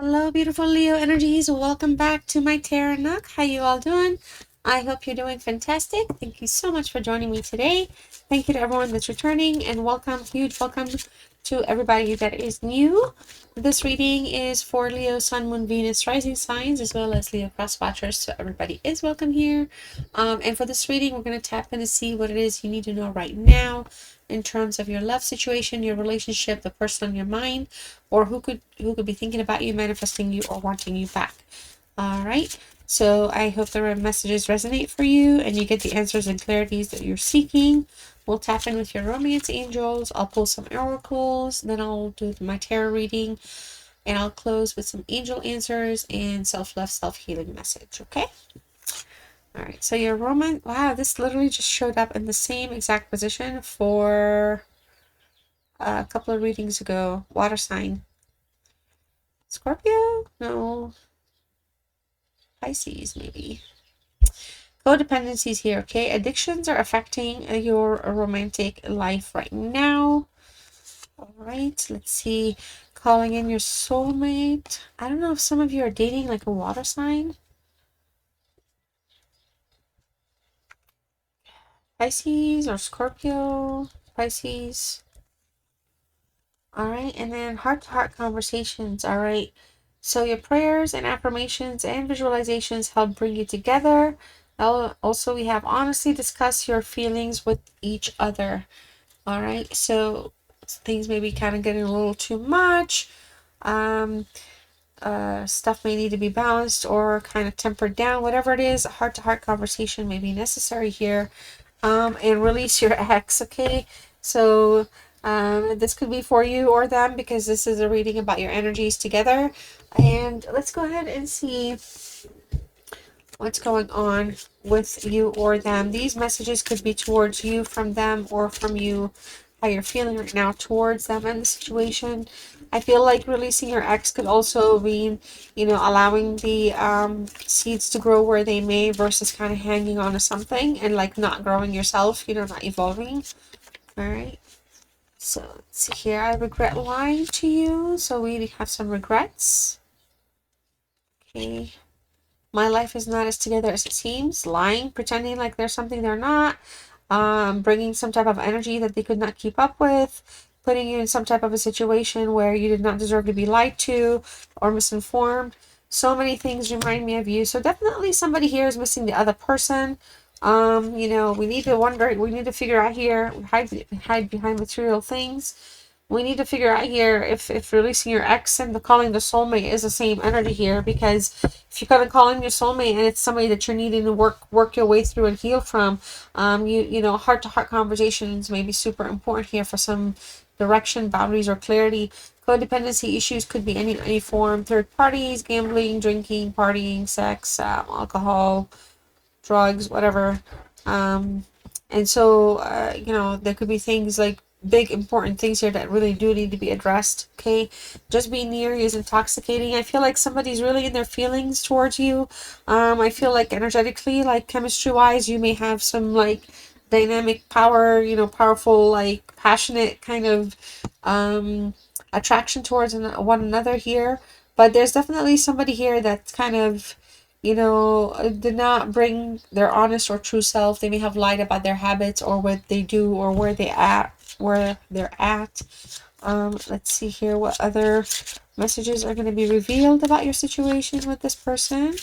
Hello, beautiful Leo energies. Welcome back to my Tarot Nook. How you all doing? I hope you're doing fantastic. Thank you so much for joining me today. Thank you to everyone that's returning, and welcome, huge welcome to everybody that is new. This reading is for Leo, Sun, Moon, Venus, Rising signs, as well as Leo cross watchers. So everybody is welcome here. And for this reading, we're going to tap in to see what it is you need to know right now in terms of your love situation, your relationship, the person on your mind, or who could be thinking about you, manifesting you, or wanting you back. All right. So I hope the messages resonate for you and you get the answers and clarities that you're seeking. We'll tap in with your romance angels. I'll pull some oracles. Then I'll do my tarot reading. And I'll close with some angel answers and self-love, self-healing message. Okay? All right. So your romance... Wow, this literally just showed up in the same exact position for a couple of readings ago. Water sign. Scorpio? No. Pisces, maybe. Codependencies here, okay? Addictions are affecting your romantic life right now. All right, let's see. Calling in your soulmate. I don't know if some of you are dating like a water sign. Pisces or Scorpio. Pisces. All right, and then heart-to-heart conversations. All right. So your prayers and affirmations and visualizations help bring you together. Also, we have honestly discuss your feelings with each other. All right, so things may be kind of getting a little too much. Stuff may need to be balanced or kind of tempered down. Whatever it is, a heart-to-heart conversation may be necessary here. And release your ex, okay? So this could be for you or them because this is a reading about your energies together. And let's go ahead and see what's going on with you or them. These messages could be towards you from them or from you, how you're feeling right now towards them and the situation. I feel like releasing your ex could also mean, allowing the seeds to grow where they may versus kind of hanging on to something and like not growing yourself, not evolving. All right. So let's see here. I regret lying to you. So we have some regrets. Okay. My life is not as together as it seems. Lying, pretending like there's something they're not. Bringing some type of energy that they could not keep up with. Putting you in some type of a situation where you did not deserve to be lied to or misinformed. So many things remind me of you. So definitely somebody here is missing the other person. We need to figure out here, hide behind material things. We need to figure out here if releasing your ex and the calling the soulmate is the same energy here, because if you're gonna call in your soulmate and it's somebody that you're needing to work your way through and heal from, heart-to-heart conversations may be super important here for some direction, boundaries, or clarity. Codependency issues could be any form: third parties, gambling, drinking, partying, sex, alcohol, drugs, whatever. And so there could be things like big important things here that really do need to be addressed. Okay, just being near you is intoxicating. I feel like somebody's really in their feelings towards you. I feel like energetically, like chemistry wise, you may have some like dynamic power, powerful, like passionate kind of attraction towards one another here. But there's definitely somebody here that's kind of did not bring their honest or true self. They may have lied about their habits or what they do or where they're at. Let's see here what other messages are going to be revealed about your situation with this person.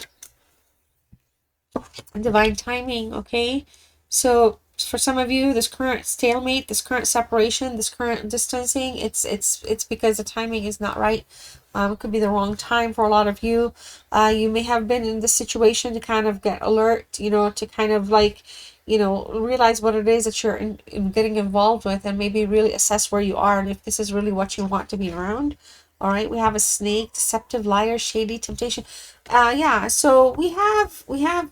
Divine timing, okay? So for some of you, this current stalemate, this current separation, this current distancing, it's because the timing is not right. It could be the wrong time for a lot of you. You may have been in this situation to kind of get alert, to kind of like, realize what it is that you're getting involved with and maybe really assess where you are and if this is really what you want to be around. All right, we have a snake, deceptive, liar, shady, temptation. Yeah, so we have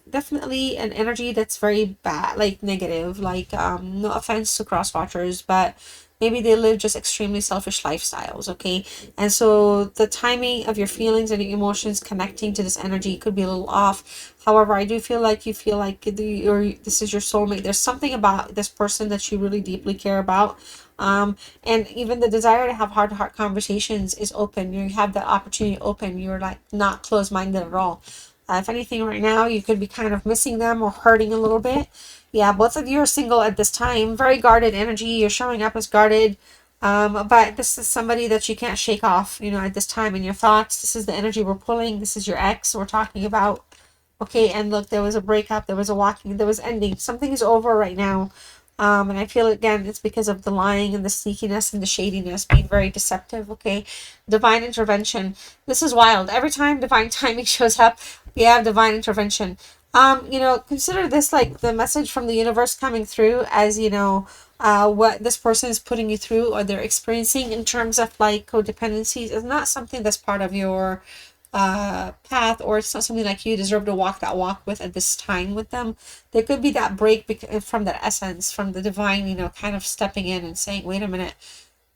definitely an energy that's very bad, like negative, like no offense to cross watchers, but maybe they live just extremely selfish lifestyles, okay? And so the timing of your feelings and your emotions connecting to this energy could be a little off. However, I do feel like you feel like this is your soulmate. There's something about this person that you really deeply care about. And even the desire to have heart-to-heart conversations is open. You have that opportunity open. You're like not closed-minded at all. If anything, right now, you could be kind of missing them or hurting a little bit. Yeah, both of you are single at this time. Very guarded energy. You're showing up as guarded. But this is somebody that you can't shake off, at this time in your thoughts. This is the energy we're pulling. This is your ex we're talking about. Okay, and look, there was a breakup, there was a walking, there was ending. Something is over right now. And I feel again, it's because of the lying and the sneakiness and the shadiness, being very deceptive. Okay, divine intervention. This is wild. Every time divine timing shows up, we have divine intervention. Consider this like the message from the universe coming through as, what this person is putting you through or they're experiencing in terms of like codependencies is not something that's part of your path, or it's not something like you deserve to walk that walk with at this time with them. There could be that break from that essence, from the divine, kind of stepping in and saying, wait a minute,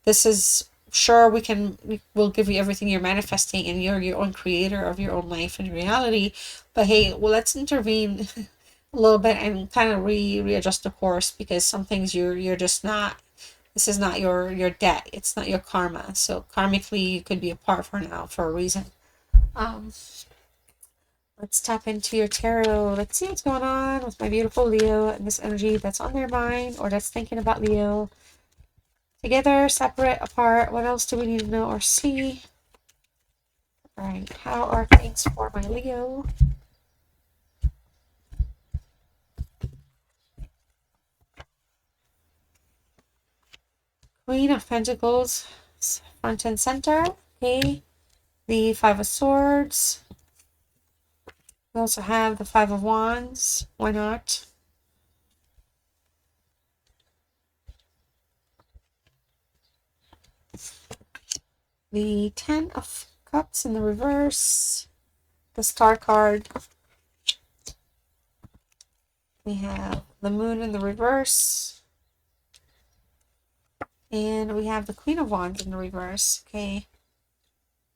this is sure we'll give you everything you're manifesting and you're your own creator of your own life and reality, but hey, well, let's intervene a little bit and kind of readjust the course, because some things you're just not, this is not your debt, it's not your karma, so karmically you could be apart for now for a reason. um let's tap into your tarot. Let's see what's going on with my beautiful Leo and this energy that's on their mind or that's thinking about Leo. Together, separate, apart. What else do we need to know or see? All right, how are things for my Leo? Queen of Pentacles, front and center. Okay, the Five of Swords. We also have the Five of Wands. Why not? The Ten of Cups in the reverse. The Star card. We have the Moon in the reverse. And we have the Queen of Wands in the reverse. Okay.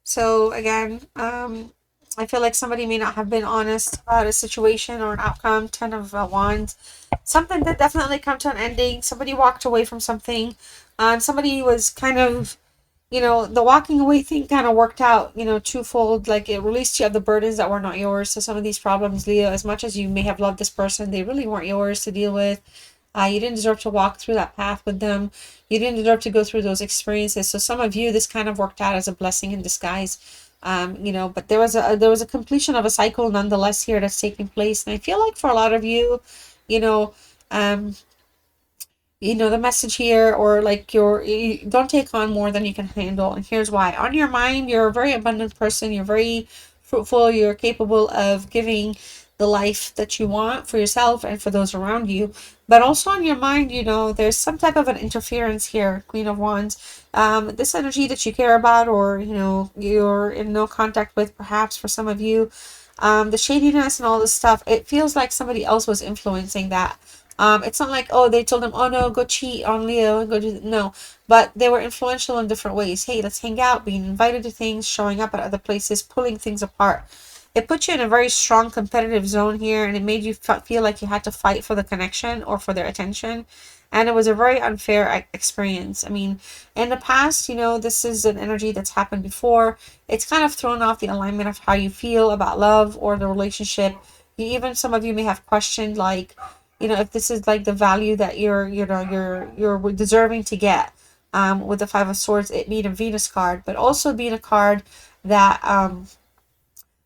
So again, I feel like somebody may not have been honest about a situation or an outcome. Ten of Wands. Something that definitely come to an ending. Somebody walked away from something. Somebody was kind of, the walking away thing kind of worked out, twofold. Like it released you of the burdens that were not yours. So some of these problems, Leo, as much as you may have loved this person, they really weren't yours to deal with. You didn't deserve to walk through that path with them. You didn't deserve to go through those experiences. So some of you, this kind of worked out as a blessing in disguise. But there was a completion of a cycle nonetheless here that's taking place. And I feel like for a lot of you, you know, um, the message here, or like you don't take on more than you can handle. And here's why. On your mind, you're a very abundant person. You're very fruitful. You're capable of giving the life that you want for yourself and for those around you. But also on your mind, there's some type of an interference here, Queen of Wands. This energy that you care about, or, you're in no contact with, perhaps for some of you, the shadiness and all this stuff, it feels like somebody else was influencing that. It's not like, oh, they told them, oh no, go cheat on Leo and go do, no, but they were influential in different ways. Hey, let's hang out, being invited to things, showing up at other places, pulling things apart. It put you in a very strong competitive zone here, and it made you feel like you had to fight for the connection or for their attention. And it was a very unfair experience. I mean, in the past, this is an energy that's happened before. It's kind of thrown off the alignment of how you feel about love or the relationship. Even some of you may have questioned, like, if this is like the value that you're deserving to get. With the Five of Swords, it being a Venus card, but also being a card that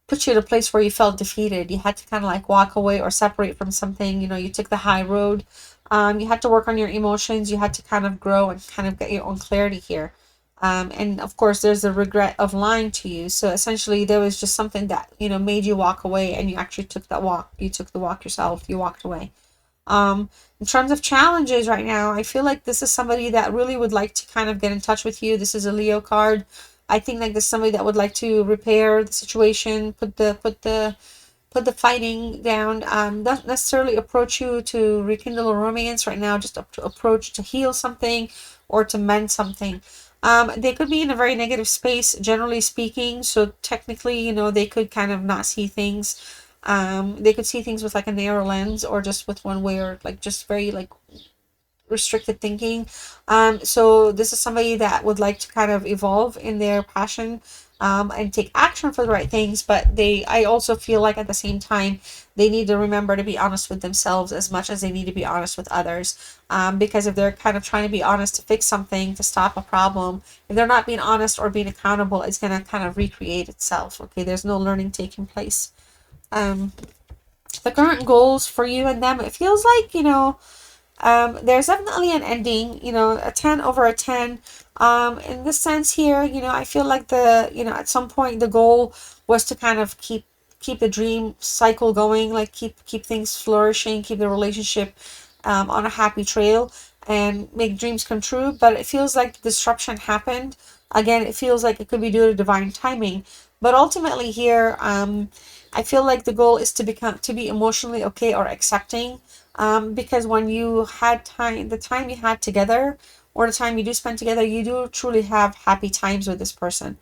put you in a place where you felt defeated. You had to kind of like walk away or separate from something. You took the high road. You had to work on your emotions. You had to kind of grow and kind of get your own clarity here. And of course, there's the regret of lying to you. So essentially, there was just something that, made you walk away, and you actually took that walk. You took the walk yourself. You walked away. In terms of challenges right now, I feel like this is somebody that really would like to kind of get in touch with you. This is a Leo card. I think like there's somebody that would like to repair the situation, put the fighting down. Not necessarily approach you to rekindle a romance right now, just to approach to heal something or to mend something. They could be in a very negative space, generally speaking. So technically, they could kind of not see things. They could see things with like a narrow lens, or just with one way, or like just very like restricted thinking. So this is somebody that would like to kind of evolve in their passion, and take action for the right things. But I also feel like at the same time, they need to remember to be honest with themselves as much as they need to be honest with others. Because if they're kind of trying to be honest to fix something, to stop a problem, if they're not being honest or being accountable, it's going to kind of recreate itself. Okay, there's no learning taking place. Um, the current goals for you and them, it feels like, there's definitely an ending, a 10 over a 10. In this sense here, I feel like at some point the goal was to kind of keep the dream cycle going, like keep things flourishing, keep the relationship on a happy trail, and make dreams come true. But it feels like the disruption happened. Again, it feels like it could be due to divine timing. But ultimately here, I feel like the goal is to be emotionally okay or accepting, because when you had time, the time you had together, or the time you do spend together, you do truly have happy times with this person.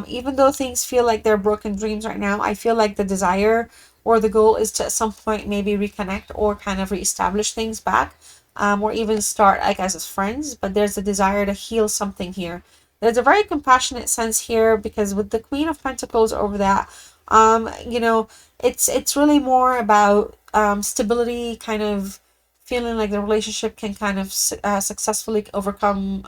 Even though things feel like they're broken dreams right now, I feel like the desire or the goal is to at some point maybe reconnect or kind of reestablish things back, or even start like as friends. But there's a desire to heal something here. There's a very compassionate sense here, because with the Queen of Pentacles over that, it's really more about stability, kind of feeling like the relationship can kind of successfully overcome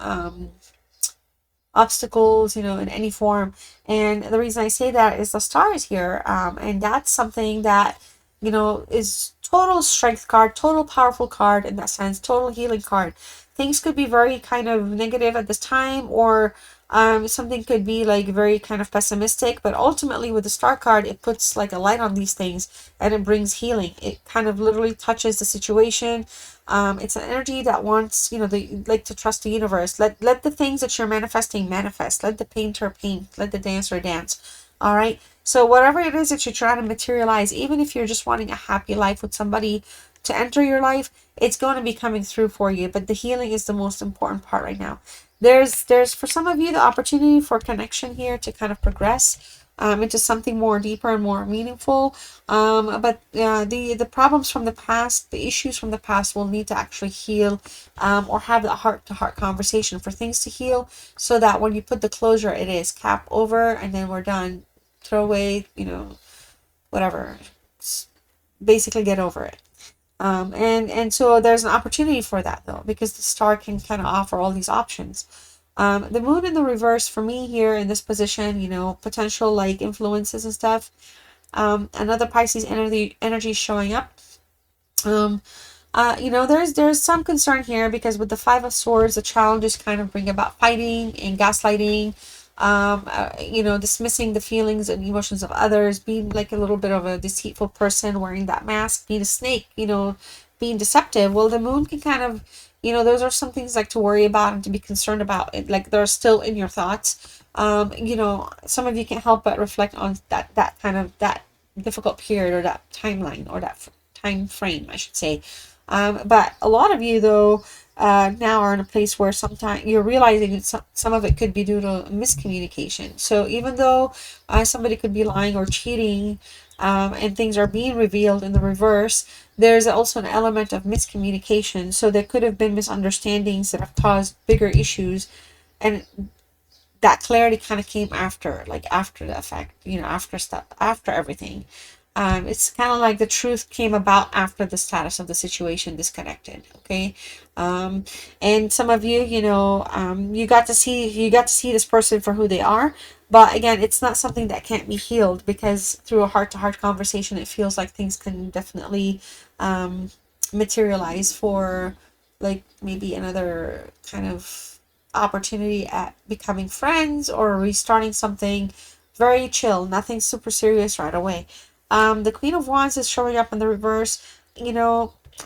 obstacles, in any form. And the reason I say that is the stars here, and that's something that, is total strength card, total powerful card in that sense, total healing card. Things could be very kind of negative at this time, or something could be like very kind of pessimistic, but ultimately with the star card, it puts like a light on these things and it brings healing. It kind of literally touches the situation. It's an energy that wants, like to trust the universe. Let the things that you're manifesting manifest. Let the painter paint. Let the dancer dance. All right. So whatever it is that you're trying to materialize, even if you're just wanting a happy life with somebody to enter your life, it's going to be coming through for you. But the healing is the most important part right now. There's for some of you the opportunity for connection here to kind of progress into something more deeper and more meaningful. But the problems from the past, the issues from the past will need to actually heal, or have that heart-to-heart conversation for things to heal, so that when you put the closure, it is cap over and then we're done. Throw away, whatever. Basically get over it. And so there's an opportunity for that though, because the star can kind of offer all these options. The moon in the reverse for me here in this position, potential like influences and stuff. Another Pisces energy showing up. There's some concern here, because with the Five of Swords, the challenges kind of bring about fighting and gaslighting, dismissing the feelings and emotions of others, being like a little bit of a deceitful person, wearing that mask, being a snake, being deceptive. Well, the moon can kind of, those are some things like to worry about and to be concerned about. Like they're still in your thoughts. Some of you can't help but reflect on that kind of that difficult period, or that timeline, or that time frame, I should say. But a lot of you, though, now are in a place where sometimes you're realizing that some of it could be due to miscommunication. So even though somebody could be lying or cheating, and things are being revealed in the reverse, there's also an element of miscommunication. So there could have been misunderstandings that have caused bigger issues, and that clarity kind of came after, like after the effect, after stuff, after everything. It's kind of like the truth came about after the status of the situation disconnected. Okay. And some of you, you got to see this person for who they are. But again, it's not something that can't be healed, because through a heart-to-heart conversation, it feels like things can definitely materialize for like maybe another kind of opportunity at becoming friends or restarting something very chill, nothing super serious right away. The Queen of Wands is showing up in the reverse.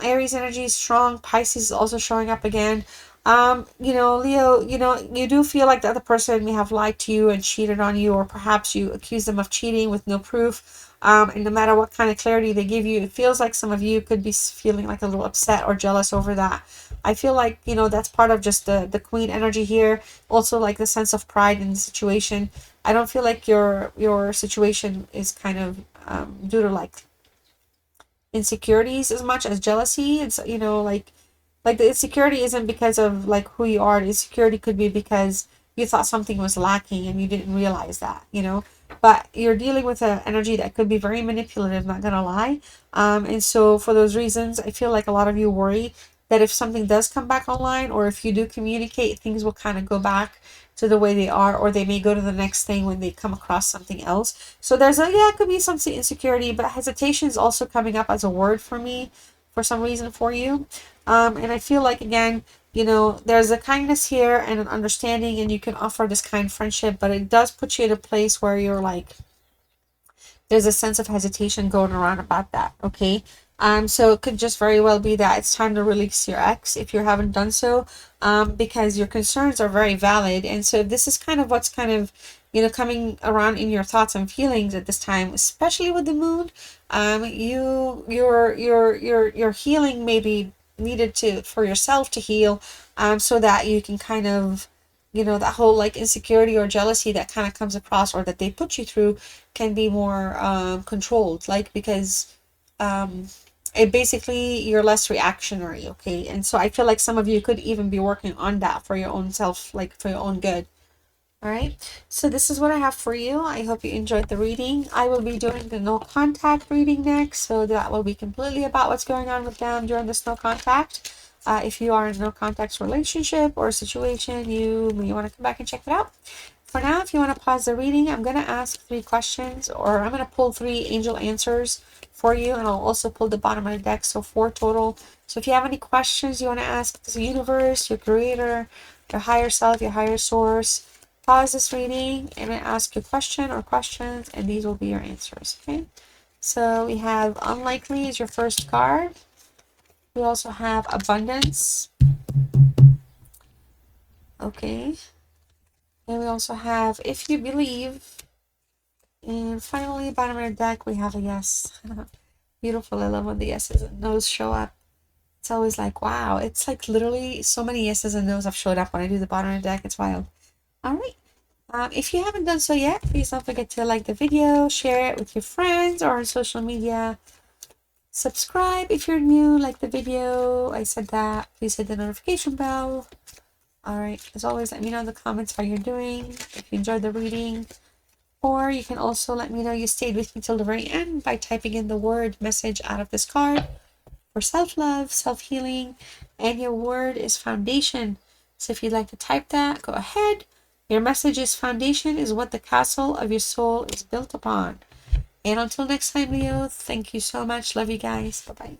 Aries energy is strong. Pisces is also showing up again. Leo, you do feel like the other person may have lied to you and cheated on you, or perhaps you accuse them of cheating with no proof. And no matter what kind of clarity they give you, it feels like some of you could be feeling like a little upset or jealous over that. I feel like, that's part of just the queen energy here. Also like the sense of pride in the situation. I don't feel like your situation is kind of due to like insecurities as much as jealousy. It's, like Like the insecurity isn't because of like who you are. The insecurity could be because you thought something was lacking and you didn't realize that, you know. But you're dealing with an energy that could be very manipulative, not gonna lie. And so for those reasons, I feel like a lot of you worry that if something does come back online, or if you do communicate, things will kind of go back to the way they are, or they may go to the next thing when they come across something else. So there's a, yeah, it could be some insecurity, but hesitation is also coming up as a word for me for some reason for you. And I feel like, again, you know, there's a kindness here and an understanding, and you can offer this kind friendship, but it does put you in a place where you're like, there's a sense of hesitation going around about that, okay? So it could just very well be that it's time to release your ex if you haven't done so, because your concerns are very valid. And so if this is kind of what's kind of, you know, coming around in your thoughts and feelings at this time, especially with the moon, your healing may be needed to, for yourself to heal, so that you can kind of, you know, that whole like insecurity or jealousy that kind of comes across, or that they put you through, can be more controlled, like, because um it basically, you're less reactionary, okay? And so I feel like some of you could even be working on that for your own self, like for your own good. All right, so this is what I have for you. I hope you enjoyed the reading. I will be doing the no contact reading next, so that will be completely about what's going on with them during this no contact. If you are in a no contact relationship or situation, you may want to come back and check it out. For now, if you want to pause the reading, I'm going to ask 3 questions, or I'm going to pull 3 angel answers for you, and I'll also pull the bottom of the deck, so 4 total. So if you have any questions you want to ask the universe, your creator, your higher self, your higher source, pause this reading and I ask you a question or questions, and these will be your answers, okay? So we have unlikely is your first card. We also have abundance. Okay. And we also have if you believe. And finally, bottom of the deck, we have a yes. Beautiful. I love when the yeses and no's show up. It's always like, wow. It's like literally so many yeses and no's have showed up when I do the bottom of the deck. It's wild. All right. If you haven't done so yet, please don't forget to like the video, share it with your friends or on social media. Subscribe if you're new, like the video. I said that. Please hit the notification bell. All right. As always, let me know in the comments how you're doing, if you enjoyed the reading. Or you can also let me know you stayed with me till the very end by typing in the word message out of this card for self-love, self-healing, and your word is foundation. So if you'd like to type that, go ahead. Your message is foundation is what the castle of your soul is built upon. And until next time, Leo, thank you so much. Love you guys. Bye-bye.